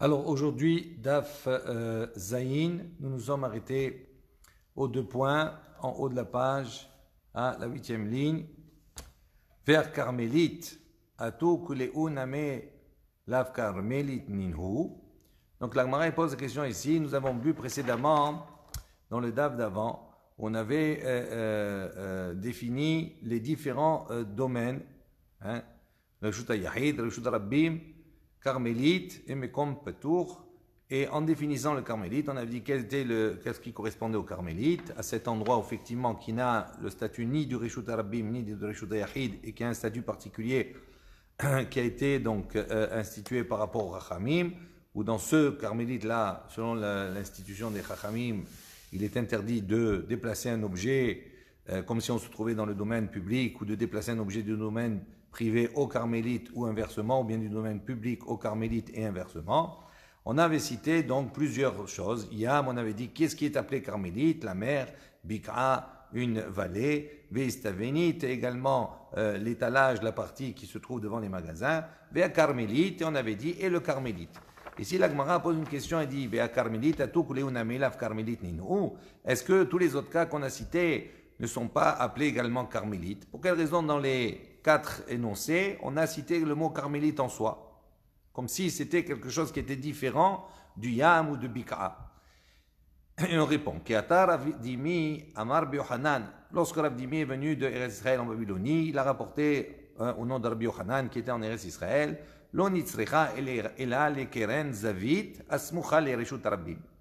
Alors aujourd'hui, Daf Zayin, nous nous sommes arrêtés aux 2 points en haut de la page à la 8e ligne. Vers Carmélite, Atou Kuleu Name Lav Carmélite Ninhu. Donc la Gemara pose la question ici. Nous avons vu précédemment, dans le Daf d'avant, on avait défini les différents domaines. Reshut Yahid, Reshut Rabbim, Carmélite et Mekom Petour. Et en définissant le Carmélite, on a dit qu'est-ce qui correspondait au Carmélite, à cet endroit effectivement qui n'a le statut ni du Reshut Rabbim ni du Reshut Yahid et qui a un statut particulier qui a été donc institué par rapport au Chachamim, où dans ce Carmélite-là, selon l'institution des Chachamim, il est interdit de déplacer un objet comme si on se trouvait dans le domaine public ou de déplacer un objet du domaine privé au Carmélite ou inversement, ou bien du domaine public au Carmélite et inversement. On avait cité donc plusieurs choses. Yam, on avait dit qu'est-ce qui est appelé Carmélite, la mer, Bik'a, une vallée, Veistavenit, également l'étalage, la partie qui se trouve devant les magasins, Vea Carmélite, et on avait dit, et le Carmélite. Ici, la Gemara pose une question et dit, Vea Carmélite, Carmélite Ninou. Est-ce que tous les autres cas qu'on a cités ne sont pas appelés également Carmélite? Pour quelle raison dans les 4 énoncés, on a cité le mot Carmélite en soi? Comme si c'était quelque chose qui était différent du Yam ou du Bik'a. Et on répond, lorsque Rav Dimi est venu de Eretz Israël en Babylonie, il a rapporté au nom de Rabbi Yochanan qui était en Eretz Israël, il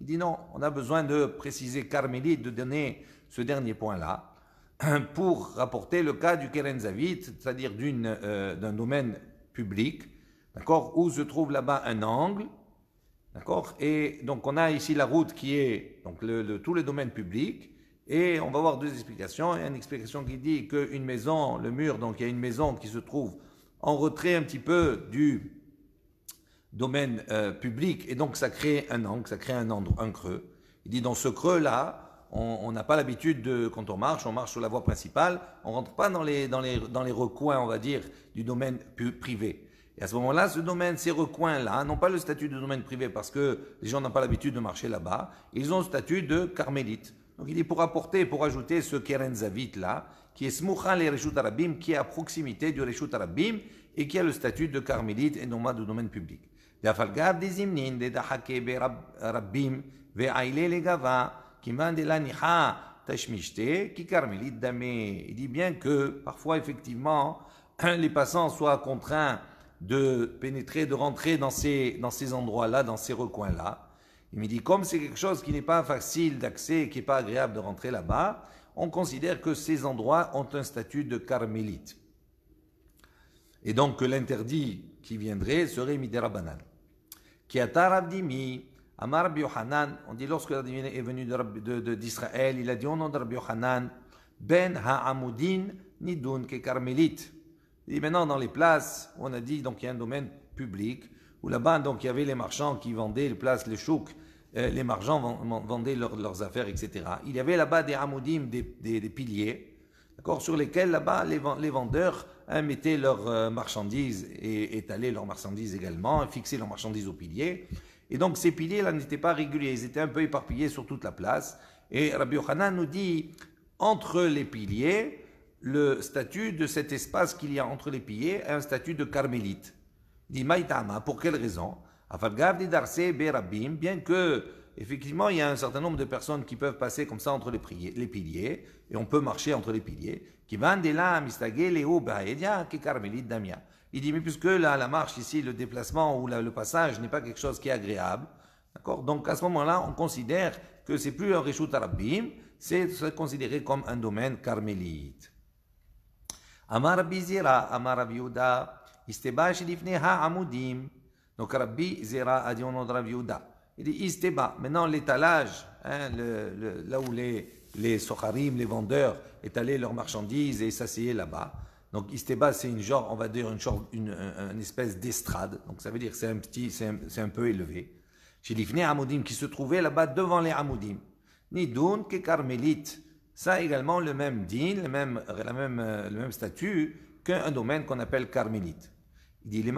dit non, on a besoin de préciser Carmélite, de donner ce dernier point-là, pour rapporter le cas du Keren Zavit, c'est-à-dire d'un domaine public, d'accord, où se trouve là-bas un angle, d'accord, et donc on a ici la route qui est donc tous les domaines publics, et on va voir 2 explications. Il y a une explication qui dit qu'une maison, le mur, donc il y a une maison qui se trouve en retrait un petit peu du domaine public, et donc ça crée un angle, ça crée un creux. Il dit dans ce creux-là, on n'a pas l'habitude de, quand on marche sur la voie principale, on rentre pas dans les recoins, on va dire, du domaine privé. Et à ce moment-là, ces recoins-là n'ont pas le statut de domaine privé parce que les gens n'ont pas l'habitude de marcher là-bas. Ils ont le statut de carmélite. Donc il est pour ajouter ce Keren Zavit-là, qui est Smucha le Reshut Arabim, qui est à proximité du Reshut Arabim et qui a le statut de carmélite et non pas de domaine public. Dafalgar des Imnin, des Dahake be Rabbim, ve Aile le Gava, qui mande la Niha Tashmishte, qui carmélite damé. Il dit bien que parfois, effectivement, les passants soient contraints de pénétrer, de rentrer dans ces endroits-là, dans ces recoins-là. Il me dit, comme c'est quelque chose qui n'est pas facile d'accès, qui n'est pas agréable de rentrer là-bas, on considère que ces endroits ont un statut de carmélite. Et donc que l'interdit qui viendrait serait midera banal. Qui atar Abdimi, Amar Rabbi Yochanan, on dit lorsque Rabbi est venu d'Israël, il a dit au nom de Rabbi Yochanan, Ben ha'amudin nidun ke carmélite. Et maintenant, dans les places, on a dit, donc il y a un domaine public, où là-bas, donc il y avait les marchands qui vendaient les places, les chouks, les marchands vendaient leurs affaires, etc. Il y avait là-bas des amoudim, des piliers, d'accord, sur lesquels là-bas les vendeurs mettaient leurs marchandises et étalaient leurs marchandises également, fixaient leurs marchandises aux piliers. Et donc ces piliers-là n'étaient pas réguliers, ils étaient un peu éparpillés sur toute la place. Et Rabbi Yochanan nous dit, entre les piliers, le statut de cet espace qu'il y a entre les piliers est un statut de carmélite. Il dit Maïtama, pour quelle raison? Bien que, effectivement, il y a un certain nombre de personnes qui peuvent passer comme ça entre les piliers, et on peut marcher entre les piliers. Il dit, mais puisque la marche ici, le déplacement ou le passage n'est pas quelque chose qui est agréable, d'accord? Donc à ce moment-là, on considère que c'est plus un Reshut Arabim, c'est considéré comme un domaine carmélite. Amar Rabbi Zera, Amar Rabbi Yehuda, Isteba shilifne ha'amudim. Donc Rabbi Zera a dit au nom de Rabbi Yehuda. Il dit Isteba. Maintenant l'étalage, là où les socharim, les vendeurs, étalaient leurs marchandises et s'asseyaient là-bas. Donc Isteba, c'est on va dire une espèce d'estrade. Donc ça veut dire que c'est un peu élevé. Shilifne ha'amudim, qui se trouvait là-bas devant les amudim. Nidoun ke carmélite. Ça également le même din, le même statut qu'un domaine qu'on appelle carmélite. Il dit,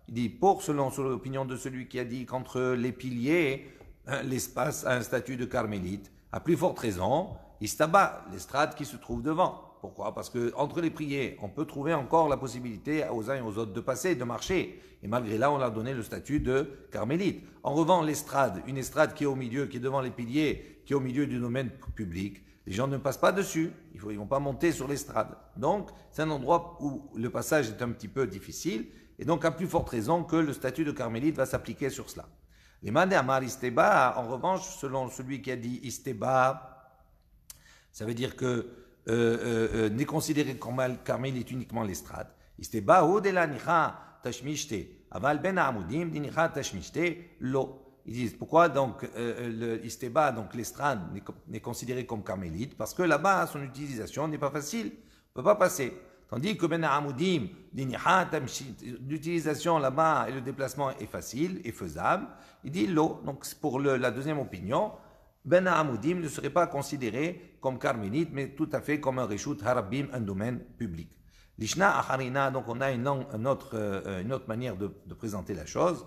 Il dit, selon l'opinion de celui qui a dit qu'entre les piliers, l'espace a un statut de carmélite, à plus forte raison, istaba, l'estrade qui se trouve devant. Pourquoi? Parce que entre les piliers, on peut trouver encore la possibilité aux uns et aux autres de passer, de marcher. Et malgré là, on leur a donné le statut de carmélite. En revanche, l'estrade, une estrade qui est au milieu, qui est devant les piliers, qui est au milieu du domaine public, les gens ne passent pas dessus. Ils ne vont pas monter sur l'estrade. Donc, c'est un endroit où le passage est un petit peu difficile. Et donc, à plus forte raison que le statut de carmélite va s'appliquer sur cela. Les mandés amar isteba, en revanche, selon celui qui a dit isteba, ça veut dire que n'est considéré comme carmélite uniquement l'estrade. Isteba ou de la nicha tashmishte, aval ben amudim di nicha tashmishte lo. Ils disent pourquoi donc l'isteba, donc l'estrade, n'est considéré comme carmélite? Parce que là-bas, son utilisation n'est pas facile, on ne peut pas passer. Tandis que ben amudim di nicha tashmishte, l'utilisation là-bas et le déplacement est facile et faisable. Il dit lo. Donc pour la deuxième opinion, Ben Amoudim ne serait pas considéré comme carmélite, mais tout à fait comme un reshut harabim, un domaine public. Lishna acharina, donc on a une autre manière de présenter la chose.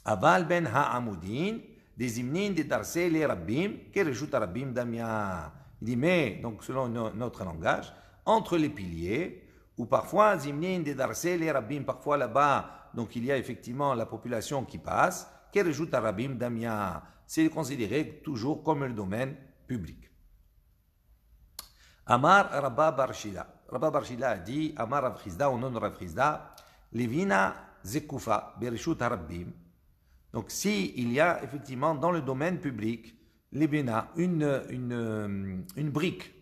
Aval ben ha'amudin, des imnin des darse les rabbim, que reshut harabim damia. Il dit, mais, donc selon notre langage, entre les piliers, ou parfois zimnin des darse les rabbim, parfois là-bas, donc il y a effectivement la population qui passe, que reshut harabim damia. C'est considéré toujours comme le domaine public. Amar Rabba Barshila. Rabba Barshila a dit, Amar Rav Chizda, au nom de Rav Chizda, Levina Zekufa, Bereshut Harabbim. Donc, il y a effectivement dans le domaine public, Levina, une brique,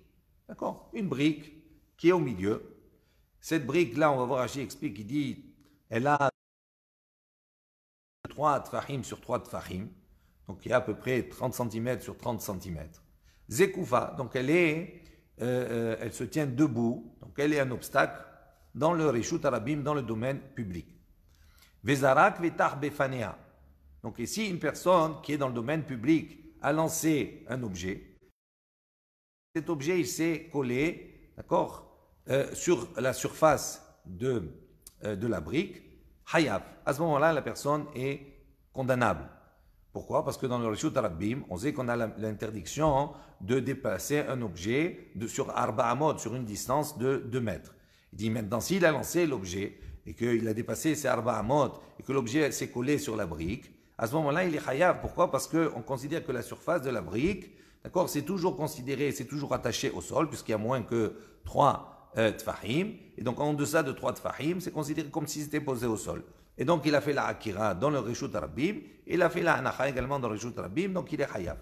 d'accord? Une brique qui est au milieu. Cette brique-là, on va voir, Rashi explique, il dit, elle a 3 tfahim sur 3 tfahim. Donc il y a à peu près 30 cm sur 30 cm. Zekoufa, donc elle se tient debout, donc elle est un obstacle dans le reshut harabim, dans le domaine public. Vezarak vetar befanea. Donc ici, une personne qui est dans le domaine public a lancé un objet. Cet objet, il s'est collé, d'accord, sur la surface de la brique. Hayab. À ce moment-là, la personne est condamnable. Pourquoi? Parce que dans le reshut harabim, on sait qu'on a l'interdiction de déplacer un objet sur arba amod, sur une distance de 2 mètres. Il dit maintenant, s'il a lancé l'objet et qu'il a dépassé ses arba amod et que l'objet s'est collé sur la brique, à ce moment-là, il est chayav. Pourquoi? Parce qu'on considère que la surface de la brique, d'accord, c'est toujours considéré, c'est toujours attaché au sol, puisqu'il y a moins que 3 tfahim. Et donc, en deçà de 3 tfahim, c'est considéré comme si c'était posé au sol. Et donc, il a fait la akira dans le reshut harabim, et il a fait la anacha également dans le reshut harabim, donc il est chayav.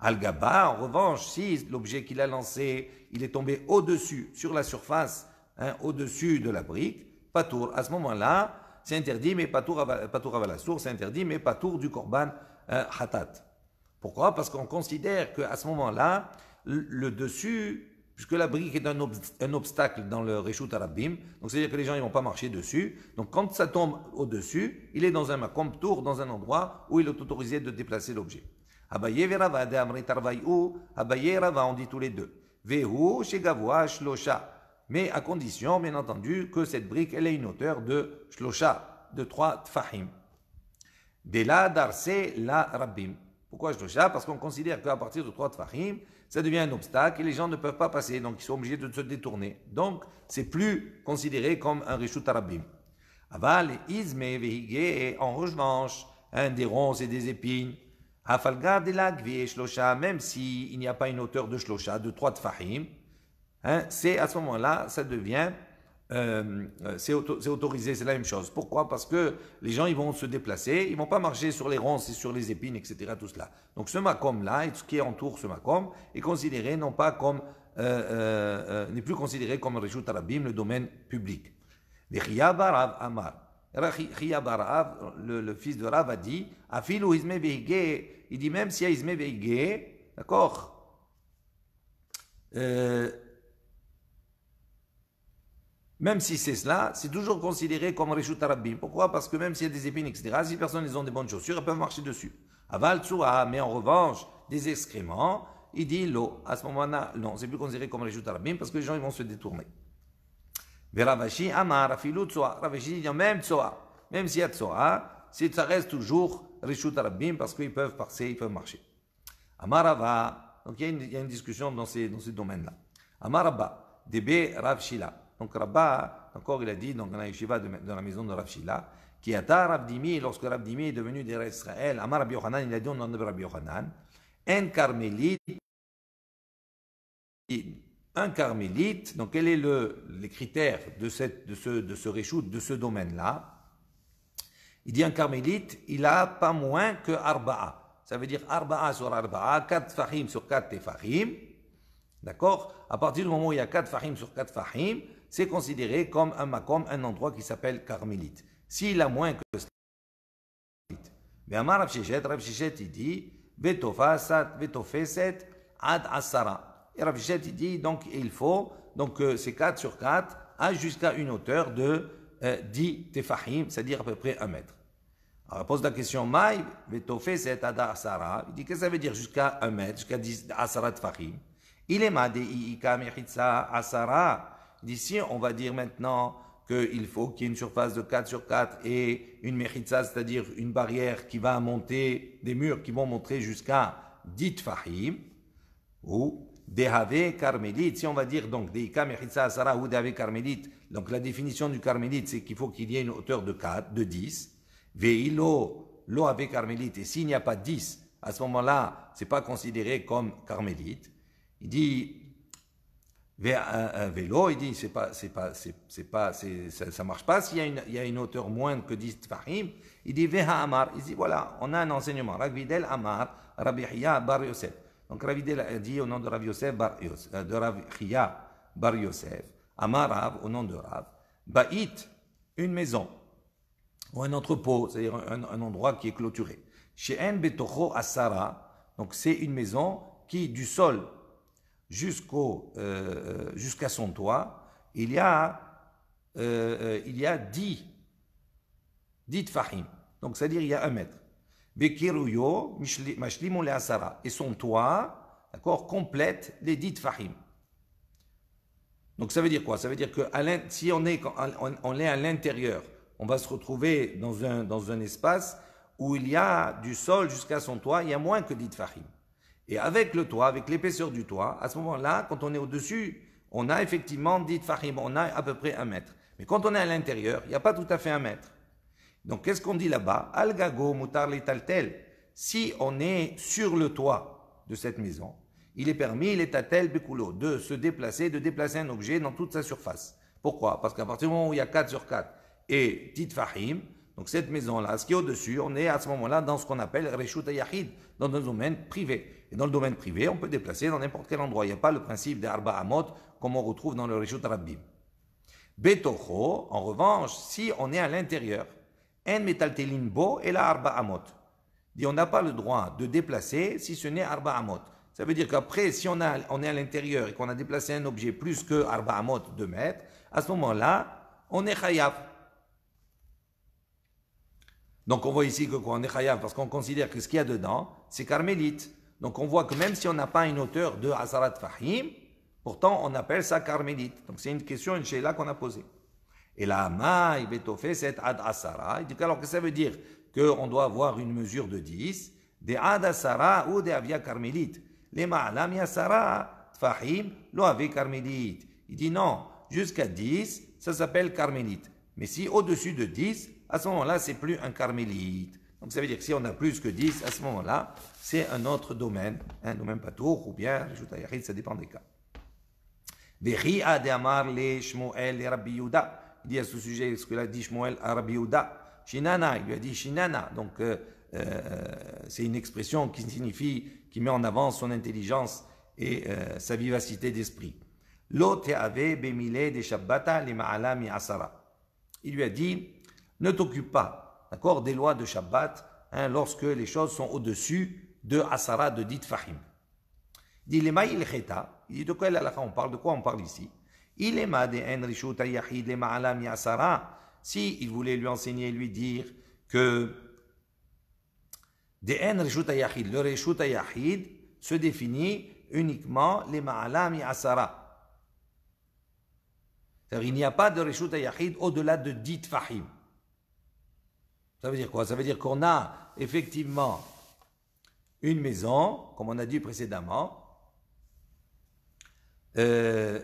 Al-Gaba, en revanche, si l'objet qu'il a lancé, il est tombé au-dessus, sur la surface, au-dessus de la brique, patour. À ce moment-là, c'est interdit, mais patour avalassour, c'est interdit, mais patour du korban hatat. Pourquoi? Parce qu'on considère qu'à ce moment-là, le dessus, puisque la brique est un obstacle dans le reshut harabim, donc c'est-à-dire que les gens ne vont pas marcher dessus. Donc quand ça tombe au-dessus, il est dans un makom tour, dans un endroit où il est autorisé de déplacer l'objet. Abaye verava de amrit arvaïou, Abaye rava, on dit tous les deux. Vehu shegavoa shlosha. Mais à condition, bien entendu, que cette brique, elle ait une hauteur de shlosha, de 3 tfahim. De la darse la rabbim. Pourquoi shlosha? Parce qu'on considère qu'à partir de 3 tfahim, ça devient un obstacle et les gens ne peuvent pas passer, donc ils sont obligés de se détourner. Donc, c'est plus considéré comme un reshut harabim. Aval, izme, vehige, en revanche, des ronces et des épines. Hafalga de la gvi shlosha, même s'il n'y a pas une hauteur de shlosha, de 3 tfahim, c'est à ce moment-là, ça devient, c'est autorisé, c'est la même chose. Pourquoi? Parce que les gens, ils vont se déplacer, ils ne vont pas marcher sur les ronces et sur les épines, etc. Tout cela. Donc ce makom-là, et tout ce qui entoure ce makom, est considéré non pas comme, n'est plus considéré comme un reshut harabim, le domaine public. Les Chiyabarav Amar. Chiyabarav, le fils de Rav, a dit, Afilu izme veige, il dit même s'il y a izme veige, d'accord, même si c'est cela, c'est toujours considéré comme reshut harabim. Pourquoi? Parce que même s'il y a des épines, etc., si les personnes ils ont des bonnes chaussures, elles peuvent marcher dessus. Aval tsua, mais en revanche, des excréments, il dit l'eau. À ce moment-là, non, c'est plus considéré comme reshut harabim parce que les gens ils vont se détourner. Veravashi amar afilu tsua. Ravashi dit même tsua. même s'il y a Tsoa, ça reste toujours Rishut Rabbim parce qu'ils peuvent passer, ils peuvent marcher. Amarava, donc il y a une discussion dans ces domaines-là. Amarabba, Debe Rav Shila. Donc Rabba, encore il a dit, donc dans la yeshiva de la maison de Rav Shila, qui a Rav Dimi, lorsque Rav Dimi est devenu d'Eretz Israël, Amar Rabbi Yochanan, il a dit au nom de Rabbi Yochanan, un carmélite, donc quels sont les critères de ce réchout, de ce domaine-là? Il dit un carmélite, il a pas moins que Arba'a. Ça veut dire Arba'a sur Arba'a, 4 fahim sur 4 tefahim. D'accord? À partir du moment où il y a 4 fahim sur 4 fahim, c'est considéré comme un makom, un endroit qui s'appelle carmélite. S'il a moins que cela, mais Amar Rav Shichet, il dit, Vetofeset ad asara. Et Rav Shichet, il dit, donc il faut, donc c'est 4 sur 4, jusqu'à une hauteur de 10 tefahim, c'est-à-dire à peu près 1 mètre. Alors, il pose la question, Maï, Vetofeset ad asara. Il dit, qu'est-ce que ça veut dire jusqu'à 1 mètre, jusqu'à 10 asara tefahim? Il est madé ika mechitsa asara. D'ici, on va dire maintenant qu'il faut qu'il y ait une surface de 4 sur 4 et une mechitsa, c'est-à-dire une barrière qui va monter, des murs qui vont monter jusqu'à 10 tfahim, ou dehave carmélite. Si on va dire donc deika mechitsa asara ou dehave carmélite, donc la définition du carmélite, c'est qu'il faut qu'il y ait une hauteur de 4, de 10. Veilo, lo ave carmélite. Et s'il n'y a pas 10, à ce moment-là, c'est pas considéré comme carmélite. Il dit, vélo, il dit, ça marche pas s'il y a une hauteur moins que 10 tfahim. Il dit, veha amar, il dit, voilà, on a un enseignement. Ravidel amar, Rabbi Hiya bar Yosef. Donc Ravidel a dit au nom de Rabbi Yosef de Rabbi Hiya bar Yosef. Amar Rav, au nom de Rav. Ba'it, une maison, ou un entrepôt, c'est-à-dire un endroit qui est clôturé. She'en betocho asara, donc c'est une maison qui, du sol, jusqu'à son toit, il y a 10 tfahim. Donc, c'est-à-dire, il y a 1 mètre. Bekiruyo, mashlimu le asara. Et son toit, d'accord, complète les 10 tfahim. Donc, ça veut dire quoi? Ça veut dire que si on est à l'intérieur, on va se retrouver dans un espace où il y a du sol jusqu'à son toit, il y a moins que 10 tfahim. Et avec le toit, avec l'épaisseur du toit, à ce moment-là, quand on est au-dessus, on a effectivement 10 tfahim, on a à peu près 1 mètre. Mais quand on est à l'intérieur, il n'y a pas tout à fait 1 mètre. Donc, qu'est-ce qu'on dit là-bas? Al-gago mutar letaltel. Si on est sur le toit de cette maison, il est permis, letatel bekulo, de se déplacer, de déplacer un objet dans toute sa surface. Pourquoi? Parce qu'à partir du moment où il y a 4 sur 4 et 10 tfahim, donc cette maison-là, ce qui est au-dessus, on est à ce moment-là dans ce qu'on appelle Reshut Yahid, dans un domaine privé. Et dans le domaine privé, on peut déplacer dans n'importe quel endroit. Il n'y a pas le principe des Arba Amot comme on retrouve dans le Reshut Rabbim. Betocho, en revanche, si on est à l'intérieur, En metaltelin bo et la Arba Amot. Dit on n'a pas le droit de déplacer si ce n'est Arba Amot. Ça veut dire qu'après, si on est à l'intérieur et qu'on a déplacé un objet plus que Arba Amot 2 mètres, à ce moment-là, on est chayav. Donc on voit ici que quoi, on est chayav parce qu'on considère que ce qu'il y a dedans, c'est carmélite. Donc on voit que même si on n'a pas une hauteur de Asarat Fahim, pourtant on appelle ça carmélite. Donc c'est une question, une sheila qu'on a posée. Et là, ma, ibetofé, c'est ad asara. Il dit alors que ça veut dire qu'on doit avoir une mesure de 10, des ad asara ou des avia carmélite. Les ma'alam yasara, tfahim, lo ave carmélite. Il dit non, jusqu'à 10, ça s'appelle carmélite. Mais si au-dessus de 10, à ce moment-là, c'est plus un carmélite. Donc ça veut dire que si on a plus que 10, à ce moment-là, c'est un autre domaine, un domaine patour ou bien, ça dépend des cas. Veria de amar le Shmuel et Rabbi Yehuda. Il dit à ce sujet ce que l'a dit Shmuel à Rabbi Yehuda. Shinana, il lui a dit Shinana. Donc c'est une expression qui signifie, qui met en avant son intelligence et sa vivacité d'esprit. Lo te'ave bemile de shabbata le ma'ala mi asara. Il lui a dit, ne t'occupe pas, d'accord, des lois de Shabbat, lorsque les choses sont au-dessus de asara, de 10 fahim. Il dit, les maïl cheta, il dit, de quoi on parle, de quoi on parle ici? Il est ma de en rishut yahid le ma'ala mi asara. Si il voulait lui enseigner, lui dire que de en rishut yahid, le rishut yahid se définit uniquement les ma'ala mi asara. C'est-à-dire, il n'y a pas de rishut yahid au-delà de 10 fahim. Ça veut dire quoi? Ça veut dire qu'on a effectivement une maison, comme on a dit précédemment, non,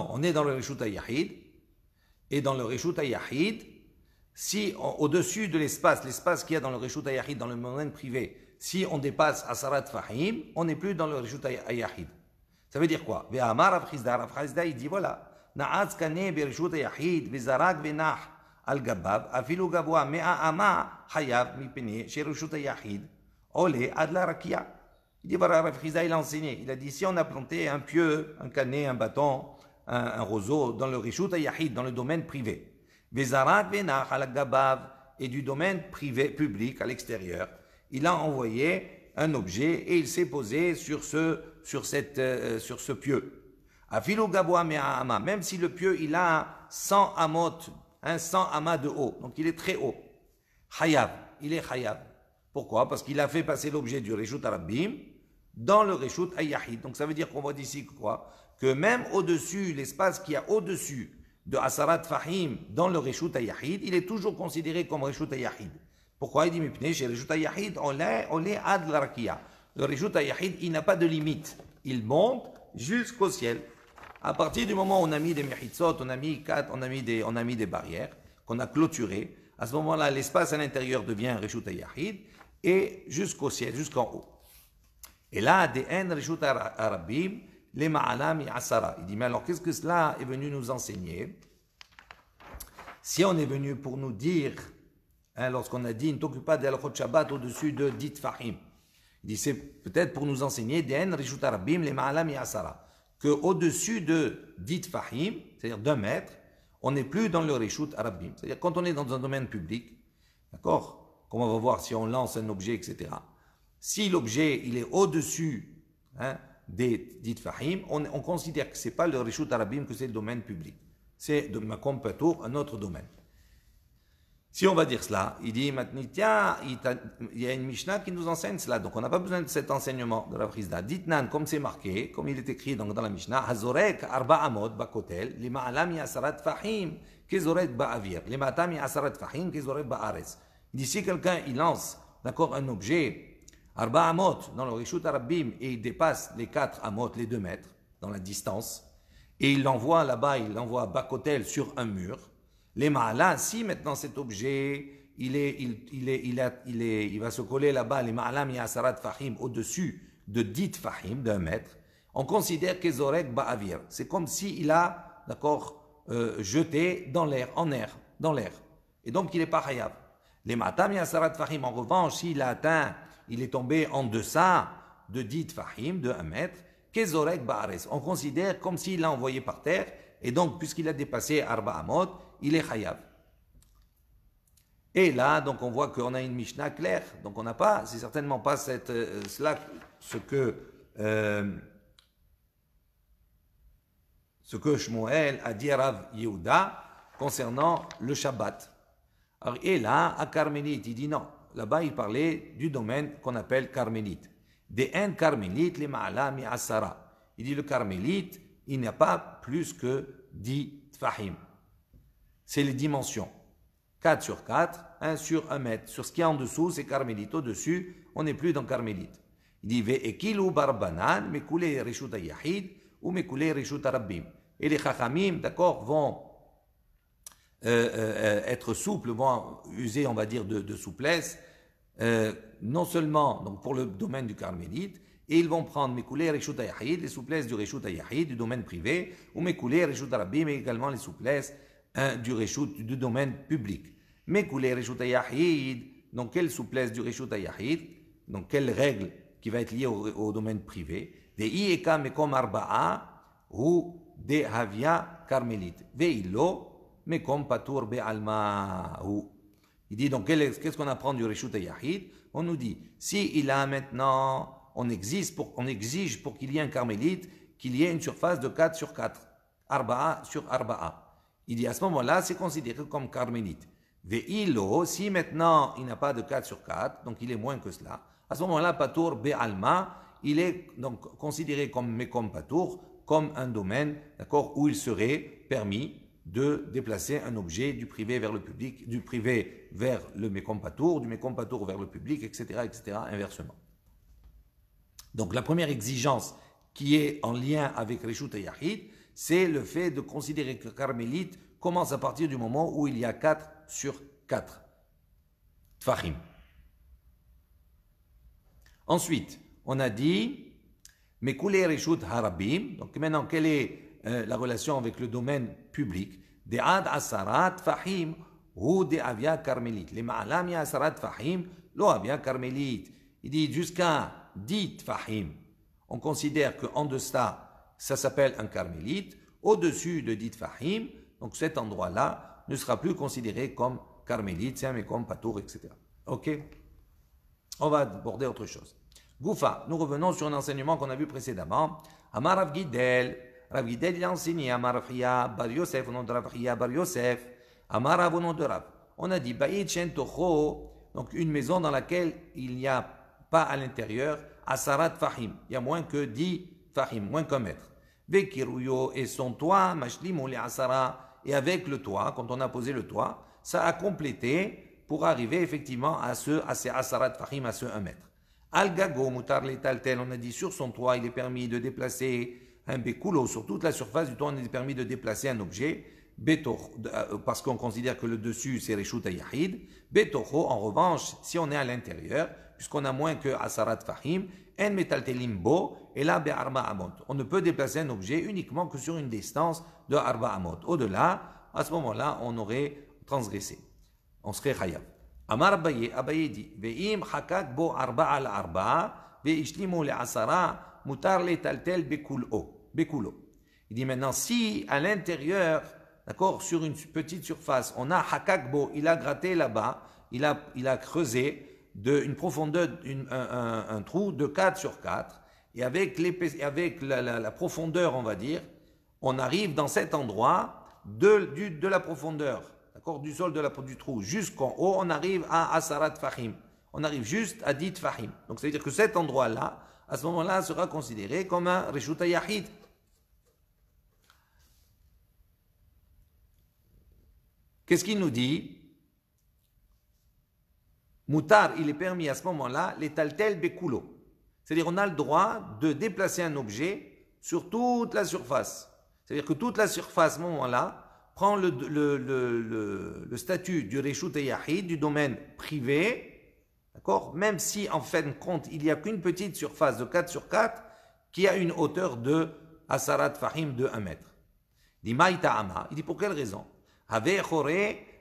on est dans le Reshut HaYahid, et dans le Reshut HaYahid, si au-dessus de l'espace qu'il y a dans le Reshut HaYahid, dans le domaine privé, si on dépasse Asarat Fahim, on n'est plus dans le Reshut HaYahid. Ça veut dire quoi? Ve'amar Rav Chizda, il dit voilà, Na'az kaneh bereshut HaYahid, ve'zarak ve'nah al-gabab, afilu gavoa me'a ama hayav mipene, chez Reshut HaYahid, ole ad la rakia. Il dit voilà, Rav Chizda, il a enseigné. Il a dit si on a planté un pieu, un canet, un bâton, un roseau dans le Reshut HaYahid, dans le domaine privé, ve'zarak ve'nah al-gabab, et du domaine privé, public, à l'extérieur, il a envoyé un objet et il s'est posé sur ce pieu. Afilu gaboa me'a'ama, même si le pieu il a 100 amot, 100 amas de haut, donc il est très haut. Chayav, il est chayav. Pourquoi? Parce qu'il a fait passer l'objet du Reshut HaRabim dans le Reshut HaYahid. Donc ça veut dire qu'on voit d'ici quoi? Que même au-dessus, l'espace qu'il y a au-dessus de Asarat Fahim dans le Reshut HaYahid, il est toujours considéré comme Reshut HaYahid. Pourquoi? Il dit, mais chez Reshut HaYahid, on est ad la rakia. Le Reshut HaYahid, il n'a pas de limite. Il monte jusqu'au ciel. À partir du moment où on a mis des mechitzot, on a mis des barrières, qu'on a clôturées, à ce moment-là, l'espace à l'intérieur devient Reshut HaYahid, et jusqu'au ciel, jusqu'en haut. Et là, des en Reshut HaRabim, les ma'ala mi asara. Il dit, mais alors, qu'est-ce que cela est venu nous enseigner? Si on est venu pour nous dire, lorsqu'on a dit, ne t'occupe pas d'Al-Khot Shabbat au-dessus de dit Fahim. Il dit, c'est peut-être pour nous enseigner, d'en Reshut HaRabim, les ma'ala mi asara. Qu'au-dessus de dit Fahim, c'est-à-dire d'un mètre, on n'est plus dans le Reshut HaRabim. C'est-à-dire quand on est dans un domaine public, d'accord, comme on va voir si on lance un objet, etc. Si l'objet, il est au-dessus des dit Fahim, on considère que ce n'est pas le Reshut HaRabim, que c'est le domaine public. C'est de Makom Patour, un autre domaine. Si on va dire cela, il dit maintenant, tiens, il y a une Mishnah qui nous enseigne cela, donc on n'a pas besoin de cet enseignement de Rav Chizda. Ditnan, comme c'est marqué, comme il est écrit dans la Mishnah, Hazorek arba amod bakotel, li ma'alami asarat fahim, kezorek ba'avir, li ma'atami asarat fahim, kezorek ba'ares. Il dit si quelqu'un il lance, d'accord, un objet, arba amot, dans le Reshut HaRabim, et il dépasse les 4 amot, les 2 mètres, dans la distance, et il l'envoie là-bas, il l'envoie bakotel sur un mur. Les ma'ala, si maintenant cet objet, il va se coller là-bas, les ma'ala mi asarat fahim, au-dessus de 10 fahim, d'un mètre, on considère que zorek ba'avir. C'est comme s'il a, d'accord, jeté dans l'air, dans l'air. Et donc il n'est pas hayav. Les ma'ata mi asarat fahim, en revanche, s'il a atteint, il est tombé en deçà de 10 fahim, de 1 mètre, que zorek ba'ares. On considère comme s'il l'a envoyé par terre, et donc puisqu'il a dépassé arba amot, il est chayav. Et là, donc on voit qu'on a une Mishnah claire. Donc on n'a pas, c'est certainement pas ce que Shmuel a dit à Rav Yehuda concernant le Shabbat. Alors, et là, à Carmélite, il dit non. Là-bas, il parlait du domaine qu'on appelle Carmélite. Des en Carmélite, les ma'ala mi asara. Il dit le Carmélite, il n'y a pas plus que 10 fahim. C'est les dimensions. 4 sur 4, 1 sur 1 mètre. Sur ce qui est en dessous, c'est carmélite. Au-dessus, on n'est plus dans carmélite. Il dit, ve'ekilu barbanan, mekoulé Reshut HaYahid, ou mekoulé Reshut HaRabim. Et les chachamim, d'accord, vont être souples, vont user, on va dire, de souplesse, non seulement donc pour le domaine du carmélite, et ils vont prendre mekoulé Reshut HaYahid, les souplesses du Reshut HaYahid, du domaine privé, ou mekoulé Reshut HaRabim, et également les souplesses du domaine public. Mais coulé Reshut HaYahid, donc quelle souplesse du Reshut HaYahid, donc quelle règle qui va être liée au domaine privé, de Ieka Mekom Arba'a ou de Havia Carmélite, Veilo Mekom Patour Be'alma ou. Il dit donc qu'est-ce qu'on apprend du Reshut HaYahid? On nous dit si il a maintenant, on exige pour qu'il y ait un carmélite, qu'il y ait une surface de 4 sur 4, Arba'a sur Arba'a. Il dit à ce moment-là, c'est considéré comme carmélite. Ve'ilo, si maintenant il n'a pas de 4 sur 4, donc il est moins que cela, à ce moment-là, Patour Be'alma, il est donc considéré comme Mekom Patour, comme un domaine, d'accord, où il serait permis de déplacer un objet du privé vers le public, du privé vers le Mekom Patour, du Mekom Patour vers le public, etc., inversement. Donc la première exigence qui est en lien avec Reshut Yahid, c'est le fait de considérer que Carmélite commence à partir du moment où il y a 4 sur 4 Tfahim. Ensuite, on a dit Mekoulé Reshut Harabim. Donc maintenant, quelle est la relation avec le domaine public? De Ad Asarat Fahim ou de Avia Carmélite. Les Ma'alam ya Asarat Fahim, lo Avia Carmélite. Il dit jusqu'à 10 Fahim. On considère qu'en deçà, ça s'appelle un carmélite. Au-dessus de 10 Fahim, donc cet endroit-là ne sera plus considéré comme carmélite, mais comme patour, etc. Ok? On va aborder autre chose. Goufa, nous revenons sur un enseignement qu'on a vu précédemment. Amar Rav Gidel. Rav Gidel, il a enseigné Amar Rav Chia Bar Yosef, au nom de Rav Chia Bar Yosef. Amar Rav, au nom de Rav. On a dit Bayit Shen Tocho, donc une maison dans laquelle il n'y a pas à l'intérieur Asarat Fahim. Il y a moins que 10 Fahim, moins qu'un mètre. Vekiruyo et son toit, Mashlimu le Asara, et avec le toit, quand on a posé le toit, ça a complété pour arriver effectivement à ces Asarat Fahim, à ce 1 mètre. Al-Gago, Mutar le Taltel, on a dit sur son toit, il est permis de déplacer un Bekulo, sur toute la surface du toit, on est permis de déplacer un objet, parce qu'on considère que le dessus c'est Reshut Yahid. Betocho, en revanche, si on est à l'intérieur, puisqu'on a moins que Asarat Fahim, En Metaltelim Bo, et là, Be'arba Amot. On ne peut déplacer un objet uniquement que sur une distance de Arba Amot. Au-delà, à ce moment-là, on aurait transgressé. On serait Khayab. Amar Abaye, Abaye dit, Ve'im Hakak Bo Arba al Arba, Ve'ishlimu le Asara, Mutar le Taltel Bekulo. Il dit maintenant, si à l'intérieur, d'accord, sur une petite surface, on a Hakakbo, il a gratté là-bas, il a creusé une profondeur, un trou de 4 sur 4, et avec la profondeur, on va dire, on arrive dans cet endroit de la profondeur, d'accord, du sol du trou jusqu'en haut, on arrive à Asarat Fahim. On arrive juste à 10 Fahim. Donc ça veut dire que cet endroit-là, à ce moment-là, sera considéré comme un Reshut Yahid. Qu'est-ce qu'il nous dit? Moutar, il est permis à ce moment-là, les taltel bekulo. C'est-à-dire, on a le droit de déplacer un objet sur toute la surface. C'est-à-dire que toute la surface, à ce moment-là, prend le statut du Reshut Yahid, du domaine privé, d'accord? Même si, en fin de compte, il n'y a qu'une petite surface de 4 sur 4 qui a une hauteur de Asarat Fahim de 1 mètre. Il dit, Maïta'ama. Il dit, pour quelle raison? Ave chore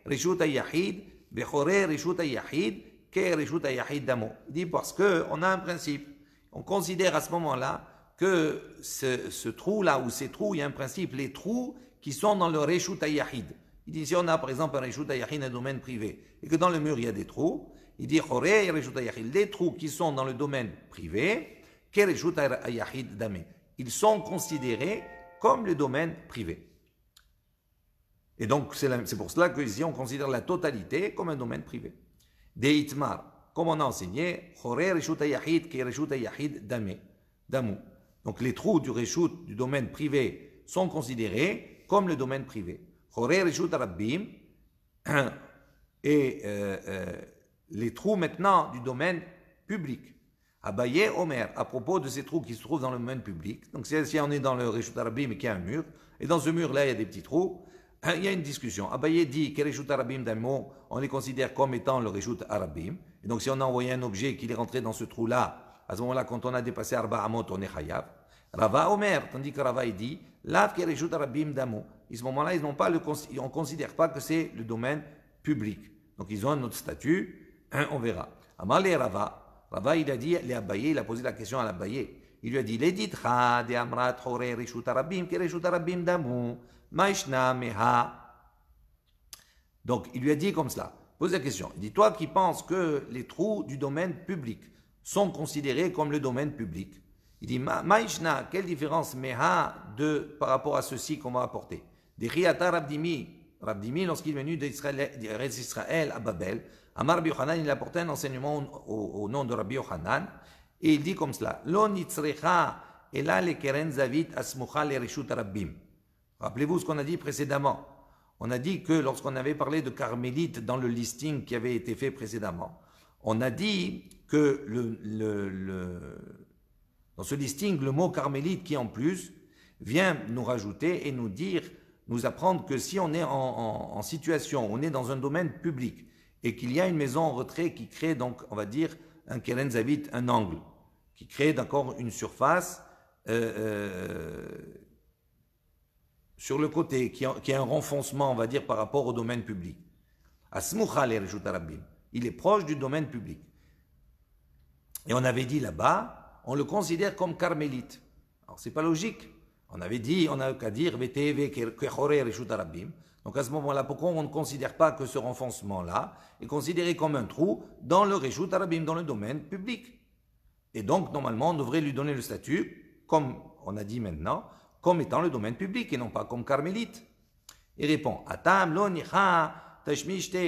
Reshut Yahid, Bechore Reshut Yahid, Ke Reshut Yahid Damo. Il dit parce qu'on a un principe. On considère à ce moment-là que ce trou-là ou ces trous, il y a un principe, les trous qui sont dans le Reshut Yahid. Il dit si on a par exemple un Reshut Yahid, un domaine privé, et que dans le mur il y a des trous, il dit Chore Reshut Yahid, les trous qui sont dans le domaine privé, Ke Reshut Yahid Dame. Ils sont considérés comme le domaine privé. Et donc, c'est pour cela qu'ici, on considère la totalité comme un domaine privé. De Itmar, comme on a enseigné, Chore Reshut Yahid, Ke Reshut Yahid Damu. Donc, les trous du Reshut, du domaine privé, sont considérés comme le domaine privé. Chore Reshut Rabbim, et les trous maintenant du domaine public. Abaye Omer, à propos de ces trous qui se trouvent dans le domaine public. Donc, si on est dans le Reshut Rabbim et qu'il y a un mur, et dans ce mur-là, il y a des petits trous, il y a une discussion. Abaye dit que Reshut Arabim d'un mot, on les considère comme étant le Reshut Arabim. Et donc, si on a envoyé un objet qui est rentré dans ce trou-là, à ce moment-là, quand on a dépassé Arba Amot, on est Chayav. Rava Omer, tandis que Rava dit, Lav que Reshut Arabim d'un mot. À ce moment-là, on ne considère pas que c'est le domaine public. Donc, ils ont un autre statut, on verra. Amal et Rava, il a dit, les Abaye, il a posé la question à l'Abaye. Il lui a dit, Leditra de Amrat Chore Reshut Arabim, que Reshut Arabim d'amu. Maishna Meha. Donc, il lui a dit comme cela. Pose la question. Il dit, toi qui penses que les trous du domaine public sont considérés comme le domaine public. Il dit, Maishna, quelle différence Meha par rapport à ceci qu'on va apporter? Des Riata Rabdimi, lorsqu'il est venu d'Israël à Babel, Amar Rabbi Yochanan, il a apporté un enseignement au nom de Rabbi Yochanan, et il dit comme cela, Lo nitzrecha ela le keren zavit asmucha le reshut rabbim. Rappelez-vous ce qu'on a dit précédemment. On a dit que lorsqu'on avait parlé de carmélite dans le listing qui avait été fait précédemment, on a dit que dans ce listing, le mot carmélite qui en plus vient nous rajouter et nous dire, nous apprendre que si on est en situation, on est dans un domaine public et qu'il y a une maison en retrait qui crée donc, on va dire, un keren zavit, un angle, qui crée d'accord une surface sur le côté, qui a un renfoncement, on va dire, par rapport au domaine public. Il est proche du domaine public. Et on avait dit là-bas, on le considère comme carmélite. Alors c'est pas logique. On avait dit, on n'a qu'à dire, donc à ce moment-là, pourquoi on ne considère pas que ce renfoncement-là est considéré comme un trou dans le Reshut Arabim, dans le domaine public? Et donc, normalement, on devrait lui donner le statut, comme on a dit maintenant, comme étant le domaine public et non pas comme carmélite. Il répond, Atam lo nicha tashmishte,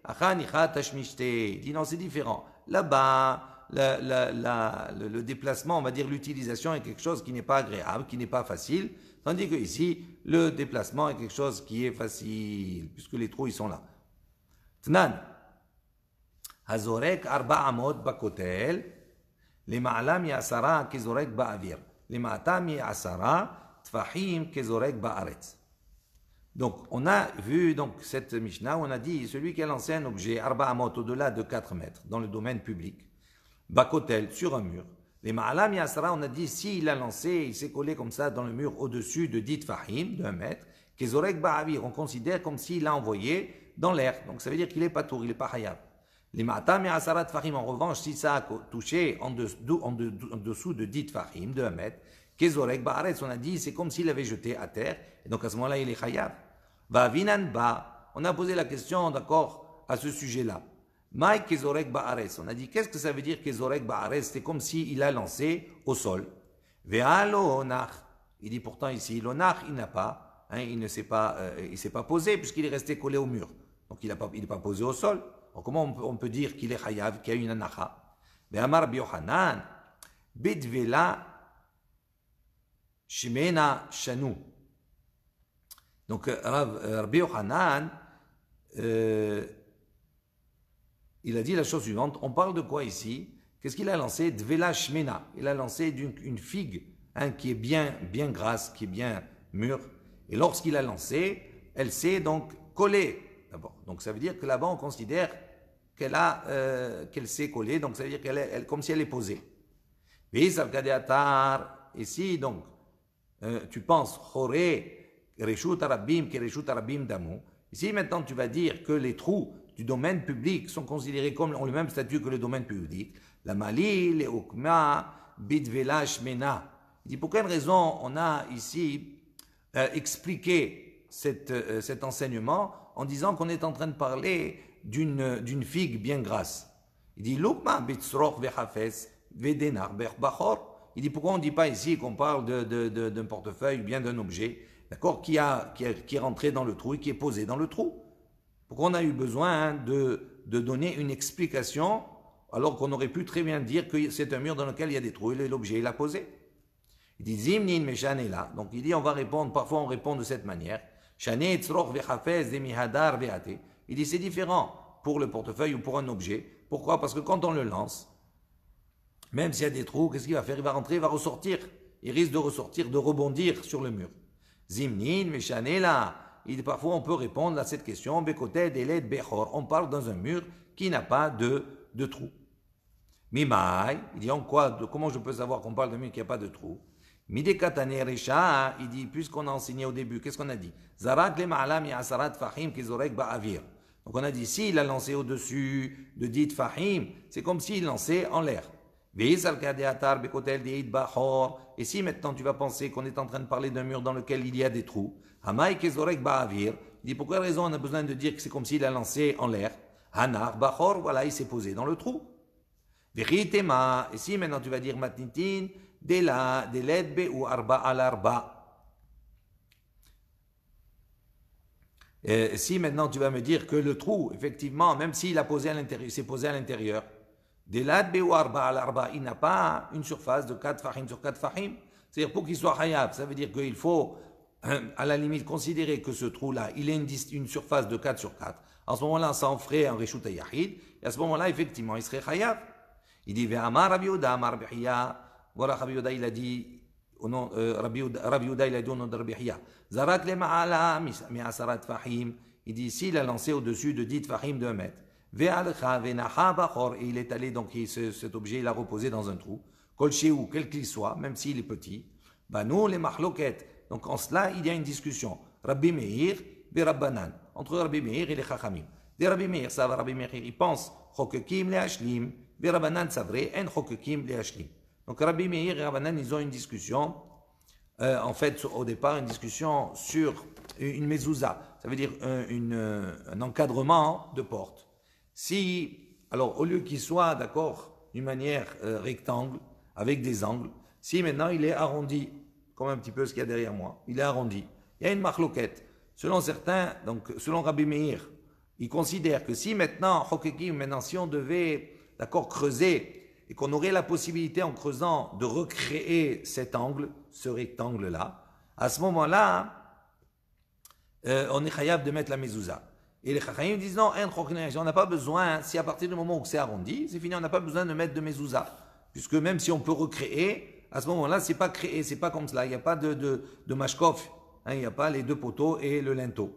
acha nicha tashmishte. Il dit non, c'est différent. Là-bas, le déplacement, on va dire l'utilisation est quelque chose qui n'est pas agréable, qui n'est pas facile, tandis que ici, le déplacement est quelque chose qui est facile, puisque les trous, ils sont là. Tnan, hazorek arba amod bakotel, les ma'alam yasara kizorek ba'avir, les ma'atam yasara tfahim kizorek ba'aretz. Donc, on a vu donc cette Mishnah, on a dit, celui qui a lancé un objet, arba amot, au-delà de 4 mètres, dans le domaine public, bakotel, sur un mur. Les ma'alam yasra, on a dit, s'il a lancé, il s'est collé comme ça dans le mur au-dessus de 10 fahim, de 1 mètre, kezorek ba'avir, on considère comme s'il l'a envoyé dans l'air. Donc ça veut dire qu'il n'est pas tour, il n'est pas hayab. Les ma'atam yasra fahim, en revanche, si ça a touché en dessous de 10 fahim, de 1 mètre, kezorek ba'aretz, on a dit, c'est comme s'il avait jeté à terre, et donc à ce moment-là, il est hayab. Vavinan ba, on a posé la question, d'accord, à ce sujet-là. Maï kezorek ba'aretz. On a dit, qu'est-ce que ça veut dire kezorek ba'aretz? C'est comme s'il a lancé au sol. Ve'alo onach. Il dit pourtant ici, l'onach, il n'a pas, il ne s'est pas, il s'est pas posé puisqu'il est resté collé au mur. Donc il n'est pas posé au sol. Alors, comment on peut dire qu'il est chayav, qu'il y a une anacha? Ve'amar biohanan, bedvela shemena shanu. Donc Rabbi Yochanan, il a dit la chose suivante, on parle de quoi ici? Qu'est-ce qu'il a lancé? Dvela shmena. Il a lancé une figue qui est bien grasse, qui est bien mûre. Et lorsqu'il a lancé, elle s'est donc collée d'abord. Donc ça veut dire que là-bas on considère qu'elle s'est collée, donc ça veut dire qu'elle comme si elle est posée. Et si donc tu penses Choré, Reshut Arabim, Reshut Arabim Damu, ici maintenant tu vas dire que les trous du domaine public sont considérés comme ont le même statut que le domaine public. La Mali, les Okma, Bidvela Shmena. Il dit pour quelle raison on a ici expliqué cet enseignement en disant qu'on est en train de parler d'une figue bien grasse. Il dit L'Okma Bitsroch Vechafes Vedenar Bechbachor. Il dit pourquoi on ne dit pas ici qu'on parle d'un portefeuille ou bien d'un objet, d'accord, qui est rentré dans le trou et qui est posé dans le trou. Pourquoi on a eu besoin de donner une explication alors qu'on aurait pu très bien dire que c'est un mur dans lequel il y a des trous et l'objet il l'a posé. Il dit Zimnin Meshane là. Donc il dit on va répondre, parfois on répond de cette manière. Shane Tzroch Vechafez Demihadar Veate. Il dit c'est différent pour le portefeuille ou pour un objet. Pourquoi? Parce que quand on le lance, même s'il y a des trous, qu'est-ce qu'il va faire? Il va rentrer, il va ressortir. Il risque de ressortir, de rebondir sur le mur. Zimnin Meshane là. Il dit parfois on peut répondre à cette question, on parle dans un mur qui n'a pas de trou. Mimai, il dit en quoi, comment je peux savoir qu'on parle d'un mur qui n'a pas de trou? Midekatane Risha, il dit, puisqu'on a enseigné au début, qu'est-ce qu'on a dit? Zarak le ma'alam yasarat fahim kizorek ba'avir. Donc on a dit, s'il a lancé au-dessus de 10 fahim, c'est comme s'il lançait en l'air. Et si maintenant tu vas penser qu'on est en train de parler d'un mur dans lequel il y a des trous, Hamay kezorek ba'avir, il dit pour quelle raison on a besoin de dire que c'est comme s'il a lancé en l'air? Hanar bachor, voilà, il s'est posé dans le trou. Veritema, et si maintenant tu vas dire matnitin, dela, deledbe ou arba al arba. Si maintenant tu vas me dire que le trou, effectivement, même s'il a posé à l'intérieur, il s'est posé à l'intérieur, deladbe ou arba al arba, il n'a pas une surface de 4 fahim sur 4 fahim. C'est-à-dire pour qu'il soit hayab, ça veut dire qu'il faut à la limite, considérer que ce trou-là, il est une surface de 4 sur 4, à ce moment-là, ça en ferait un Reshut Yahid, et à ce moment-là, effectivement, il serait Chayav. Il dit, Ve'amar Rabbi Yehuda, Amar Rabbi Hiya. Voilà, Rabbi Yehuda, il a dit, au nom, Rabbi Yehuda, il a dit au nom de Rabbi Hiya. Zarak le ma'ala, mi'asarat fahim. Il dit, ici, il a lancé au-dessus de 10 fahim de 1 mètre. Ve'alcha, ve'naha bachor. Et il est allé, donc, cet objet, il a reposé dans un trou. Kol shehu, quel qu'il soit, même s'il est petit. Banou, les mahloket. Donc, en cela, il y a une discussion. Rabbi Meir, ve'rabbanan. Entre Rabbi Meir et les chachamim. Des Rabbi Meir, ça va, Rabbi Meir, il pense, chokekim le hashlim. Rabbanan, c'est vrai, en chokekim le hashlim. Donc Rabbi Meir et Rabbanan, ils ont une discussion, en fait, au départ, une discussion sur une mezouza, ça veut dire un encadrement de porte. Si, alors, au lieu qu'il soit, d'accord, d'une manière rectangle, avec des angles, si maintenant il est arrondi, comme un petit peu ce qu'il y a derrière moi, il est arrondi, il y a une marloquette. Selon certains, donc selon Rabbi Meir, il considère que si maintenant, chokekim, maintenant, si on devait, d'accord, creuser, et qu'on aurait la possibilité en creusant de recréer cet angle, ce rectangle-là, à ce moment-là, on est chayav de mettre la mezouza. Et les chachamim disent non, on n'a pas besoin, si à partir du moment où c'est arrondi, c'est fini, on n'a pas besoin de mettre de mezouza. Puisque même si on peut recréer, à ce moment-là, c'est pas créé, c'est pas comme cela, il n'y a pas de mashkof, il n'y a pas les deux poteaux et le linteau.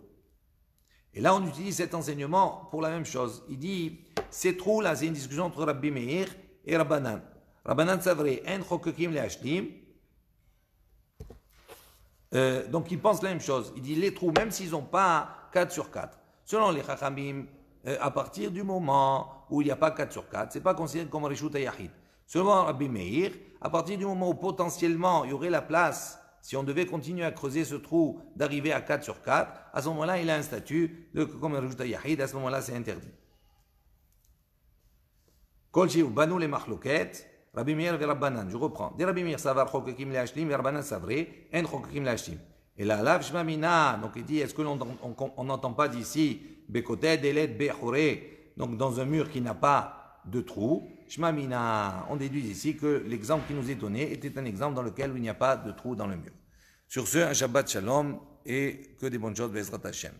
Et là, on utilise cet enseignement pour la même chose. Il dit, ces trous-là, c'est une discussion entre Rabbi Meir et Rabbanan. Rabbanan, c'est vrai, en chokekim le hashlim. Donc, il pense la même chose. Il dit, les trous, même s'ils n'ont pas 4 sur 4, selon les chachamim, à partir du moment où il n'y a pas 4 sur 4, ce n'est pas considéré comme Reshut Yahid. Selon Rabbi Meir, à partir du moment où potentiellement il y aurait la place, si on devait continuer à creuser ce trou, d'arriver à 4 sur 4, à ce moment-là, il a un statut comme Reshut Yahid, à ce moment-là, c'est interdit. Kol shiu banu les machloket, Rabbi Meir et Rabbanan, je reprends. Des Rabbi Meir savar chokekim le hashlim, et Rabbanan savre, en chokekim le hashlim. Et là, lav shmamina, donc il dit, est-ce que on n'entend pas d'ici, bekotet delet bechore, donc dans un mur qui n'a pas de trou, shmamina, on déduit ici que l'exemple qui nous est donné était un exemple dans lequel il n'y a pas de trou dans le mur. Sur ce, un Shabbat Shalom et que des bonnes choses, Bezrat Hashem.